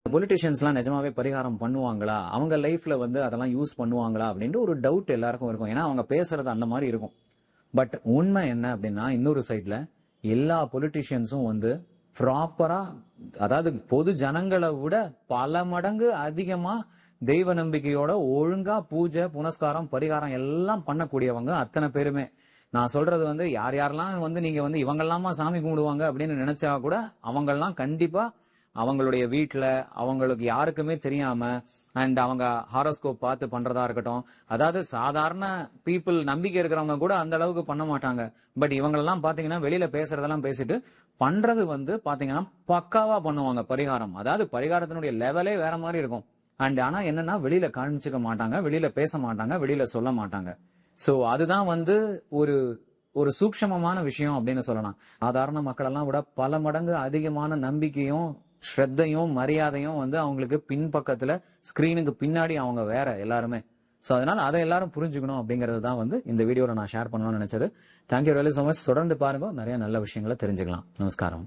பொலிட்டிஷியன்ஸ்லாம் நிஜமாவே பரிகாரம் பண்ணுவாங்களா, அவங்க லைஃப்ல வந்து அதெல்லாம் யூஸ் பண்ணுவாங்களா அப்படின்ட்டு ஒரு டவுட் எல்லாருக்கும் இருக்கும். ஏன்னா அவங்க பேசுறது அந்த மாதிரி இருக்கும். பட் உண்மை என்ன அப்படின்னா, இன்னொரு சைட்ல எல்லா பொலிட்டிஷியன்ஸும் வந்து ப்ராப்பரா, அதாவது பொது ஜனங்களை விட பல மடங்கு அதிகமா தெய்வ நம்பிக்கையோட ஒழுங்கா பூஜை புனஸ்காரம் பரிகாரம் எல்லாம் பண்ணக்கூடியவங்க அத்தனை பேருமே. நான் சொல்றது வந்து யார் யாரெல்லாம் வந்து நீங்க வந்து இவங்கெல்லாமா சாமி கும்பிடுவாங்க அப்படின்னு நினைச்சா கூட அவங்கெல்லாம் கண்டிப்பா அவங்களுடைய வீட்டுல அவங்களுக்கு யாருக்குமே தெரியாம அண்ட் அவங்க ஹாரோஸ்கோப் பார்த்து பண்றதா இருக்கட்டும், அதாவது சாதாரண பீப்புள் நம்பிக்கை இருக்கிறவங்க கூட அந்த அளவுக்கு பண்ண மாட்டாங்க. பட் இவங்கெல்லாம் பாத்தீங்கன்னா வெளியில பேசுறதெல்லாம் பேசிட்டு பண்றது வந்து பாத்தீங்கன்னா பக்காவா பண்ணுவாங்க பரிகாரம். அதாவது பரிகாரத்தினுடைய லெவலே வேற மாதிரி இருக்கும். அண்ட் ஆனா என்னன்னா வெளியில காமிச்சுக்க மாட்டாங்க, வெளியில பேச மாட்டாங்க, வெளியில சொல்ல மாட்டாங்க. சோ அதுதான் வந்து ஒரு ஒரு சூக்ஷமமான விஷயம் அப்படின்னு சொல்லலாம். சாதாரண மக்கள் எல்லாம் விட பல மடங்கு அதிகமான நம்பிக்கையும் ஸ்ரத்தையும் மரியாதையும் வந்து அவங்களுக்கு பின்பக்கத்துல ஸ்கிரீனுக்கு பின்னாடி அவங்க வேற எல்லாருமே. சோ அதனால அதை எல்லாரும் புரிஞ்சுக்கணும் அப்படிங்கிறது தான் வந்து இந்த வீடியோல நான் ஷேர் பண்ணணும்னு நினைச்சது. Thank you really so much. தொடர்ந்து பாருங்க, நிறைய நல்ல விஷயங்களை தெரிஞ்சுக்கலாம். நமஸ்காரம்.